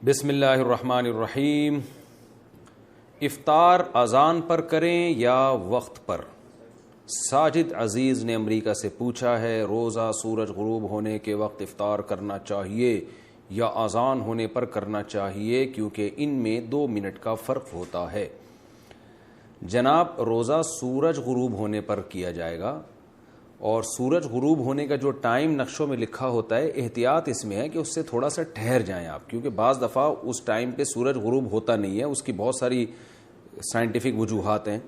بسم اللہ الرحمن الرحیم۔ افطار اذان پر کریں یا وقت پر؟ ساجد عزیز نے امریکہ سے پوچھا ہے، روزہ سورج غروب ہونے کے وقت افطار کرنا چاہیے یا اذان ہونے پر کرنا چاہیے، کیونکہ ان میں 2 منٹ کا فرق ہوتا ہے؟ جناب، روزہ سورج غروب ہونے پر کیا جائے گا، اور سورج غروب ہونے کا جو ٹائم نقشوں میں لکھا ہوتا ہے، احتیاط اس میں ہے کہ اس سے تھوڑا سا ٹھہر جائیں آپ، کیونکہ بعض دفعہ اس ٹائم پہ سورج غروب ہوتا نہیں ہے، اس کی بہت ساری سائنٹیفک وجوہات ہیں۔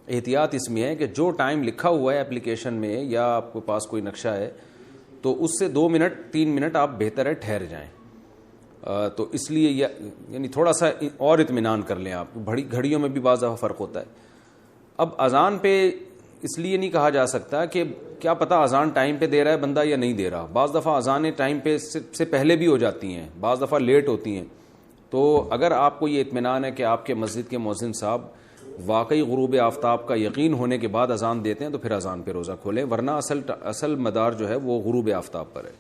احتیاط اس میں ہے کہ جو ٹائم لکھا ہوا ہے اپلیکیشن میں یا آپ کے پاس کوئی نقشہ ہے، تو اس سے 2 منٹ 3 منٹ آپ بہتر ہے ٹھہر جائیں۔ تو اس لیے یعنی تھوڑا سا اور اطمینان کر لیں آپ، گھڑیوں میں بھی بعض دفعہ فرق ہوتا ہے۔ اب اذان پہ اس لیے نہیں کہا جا سکتا کہ کیا پتہ اذان ٹائم پہ دے رہا ہے بندہ یا نہیں دے رہا، بعض دفعہ اذانیں ٹائم پہ سے پہلے بھی ہو جاتی ہیں، بعض دفعہ لیٹ ہوتی ہیں۔ تو اگر آپ کو یہ اطمینان ہے کہ آپ کے مسجد کے مؤذن صاحب واقعی غروب آفتاب کا یقین ہونے کے بعد اذان دیتے ہیں، تو پھر اذان پہ روزہ کھولیں، ورنہ اصل مدار جو ہے وہ غروب آفتاب پر ہے۔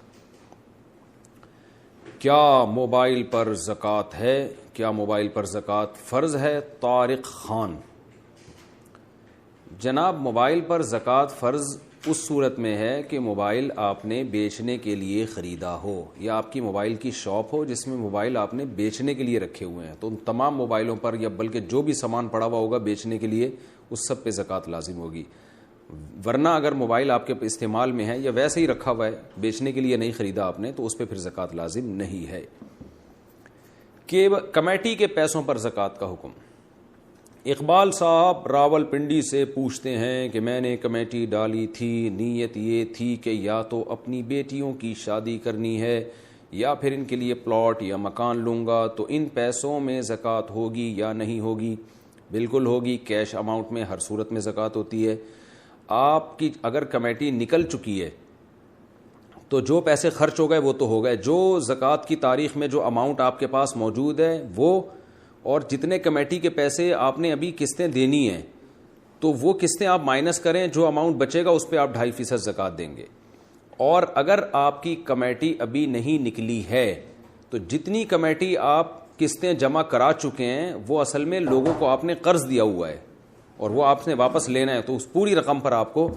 کیا موبائل پر زکوٰۃ ہے؟ کیا موبائل پر زکوٰۃ فرض ہے؟ طارق خان۔ جناب، موبائل پر زکوٰۃ فرض اس صورت میں ہے کہ موبائل آپ نے بیچنے کے لیے خریدا ہو، یا آپ کی موبائل کی شاپ ہو جس میں موبائل آپ نے بیچنے کے لیے رکھے ہوئے ہیں، تو ان تمام موبائلوں پر، یا بلکہ جو بھی سامان پڑا ہوا ہوگا بیچنے کے لیے، اس سب پہ زکوٰۃ لازم ہوگی۔ ورنہ اگر موبائل آپ کے استعمال میں ہے یا ویسے ہی رکھا ہوا ہے، بیچنے کے لیے نہیں خریدا آپ نے، تو اس پہ پھر زکوٰۃ لازم نہیں ہے۔ کہ کمیٹی کے پیسوں پر زکوٰۃ کا حکم۔ اقبال صاحب راول پنڈی سے پوچھتے ہیں کہ میں نے کمیٹی ڈالی تھی، نیت یہ تھی کہ یا تو اپنی بیٹیوں کی شادی کرنی ہے یا پھر ان کے لیے پلاٹ یا مکان لوں گا، تو ان پیسوں میں زکوٰۃ ہوگی یا نہیں ہوگی؟ بالکل ہوگی، کیش اماؤنٹ میں ہر صورت میں زکوٰۃ ہوتی ہے۔ آپ کی اگر کمیٹی نکل چکی ہے تو جو پیسے خرچ ہو گئے وہ تو ہو گئے، جو زکوٰۃ کی تاریخ میں جو اماؤنٹ آپ کے پاس موجود ہے وہ، اور جتنے کمیٹی کے پیسے آپ نے ابھی قسطیں دینی ہیں، تو وہ قسطیں آپ مائنس کریں، جو اماؤنٹ بچے گا اس پہ آپ 2.5% زکوٰۃ دیں گے۔ اور اگر آپ کی کمیٹی ابھی نہیں نکلی ہے تو جتنی کمیٹی آپ قسطیں جمع کرا چکے ہیں وہ اصل میں لوگوں کو آپ نے قرض دیا ہوا ہے اور وہ آپ نے واپس لینا ہے، تو اس پوری رقم پر آپ کو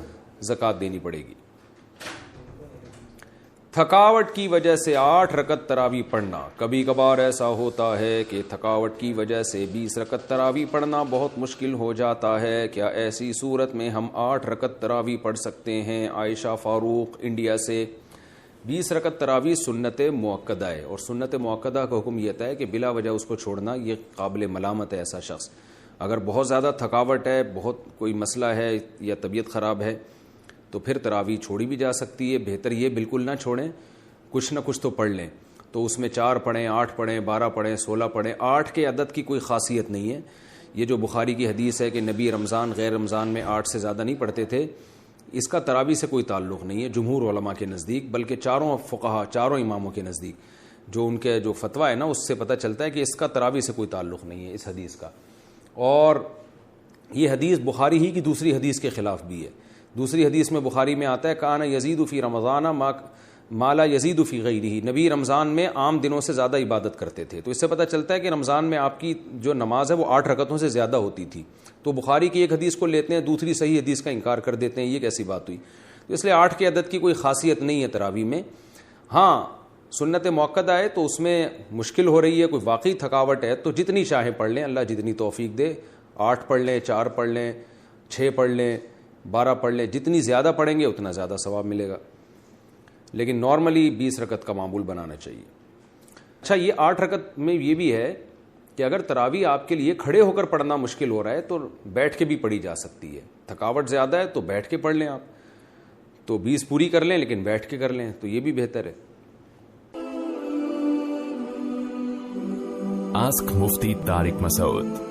زکوٰۃ دینی پڑے گی۔ تھکاوٹ کی وجہ سے 8 رکعت تراویح پڑھنا۔ کبھی کبھار ایسا ہوتا ہے کہ تھکاوٹ کی وجہ سے 20 رکعت تراویح پڑھنا بہت مشکل ہو جاتا ہے، کیا ایسی صورت میں ہم 8 رکعت تراویح پڑھ سکتے ہیں؟ عائشہ فاروق انڈیا سے۔ 20 رکعت تراویح سنت مؤکدہ ہے، اور سنت مؤکدہ کا حکم یہ ہے کہ بلا وجہ اس کو چھوڑنا یہ قابل ملامت ہے۔ ایسا شخص اگر بہت زیادہ تھکاوٹ ہے، بہت کوئی مسئلہ ہے یا طبیعت خراب ہے، تو پھر تراویح چھوڑی بھی جا سکتی ہے۔ بہتر یہ بالکل نہ چھوڑیں، کچھ نہ کچھ تو پڑھ لیں، تو اس میں 4 پڑھیں، 8 پڑھیں، 12 پڑھیں، 16 پڑھیں۔ 8 کے عدد کی کوئی خاصیت نہیں ہے۔ یہ جو بخاری کی حدیث ہے کہ نبی رمضان غیر رمضان میں 8 سے زیادہ نہیں پڑھتے تھے، اس کا تراویح سے کوئی تعلق نہیں ہے جمہور علماء کے نزدیک، بلکہ چاروں فقہا، چاروں اماموں کے نزدیک جو ان کے جو فتویٰ ہے نا، اس سے پتہ چلتا ہے کہ اس کا تراویح سے کوئی تعلق نہیں ہے اس حدیث کا۔ اور یہ حدیث بخاری ہی کی دوسری حدیث کے خلاف بھی ہے۔ دوسری حدیث میں بخاری میں آتا ہے کان یزید فی رمضان ما لا یزید فی غیرہ، نبی رمضان میں عام دنوں سے زیادہ عبادت کرتے تھے، تو اس سے پتہ چلتا ہے کہ رمضان میں آپ کی جو نماز ہے وہ 8 رکعتوں سے زیادہ ہوتی تھی۔ تو بخاری کی ایک حدیث کو لیتے ہیں، دوسری صحیح حدیث کا انکار کر دیتے ہیں، یہ کیسی بات ہوئی؟ تو اس لیے 8 کے عدد کی کوئی خاصیت نہیں ہے تراویح میں۔ ہاں، سنت مؤکدہ ہے تو اس میں مشکل ہو رہی ہے، کوئی واقعی تھکاوٹ ہے تو جتنی چاہیں پڑھ لیں، اللہ جتنی توفیق دے، 8 پڑھ لیں، 4 پڑھ لیں، 6 پڑھ لیں، 12 پڑھ لیں، جتنی زیادہ پڑھیں گے اتنا زیادہ ثواب ملے گا، لیکن نارملی 20 رکعت کا معمول بنانا چاہیے۔ اچھا، یہ 8 رکعت میں یہ بھی ہے کہ اگر تراویح آپ کے لیے کھڑے ہو کر پڑھنا مشکل ہو رہا ہے تو بیٹھ کے بھی پڑھی جا سکتی ہے۔ تھکاوٹ زیادہ ہے تو بیٹھ کے پڑھ لیں آپ، تو 20 پوری کر لیں لیکن بیٹھ کے کر لیں، تو یہ بھی بہتر ہے۔ آسک مفتی طارق مسعود۔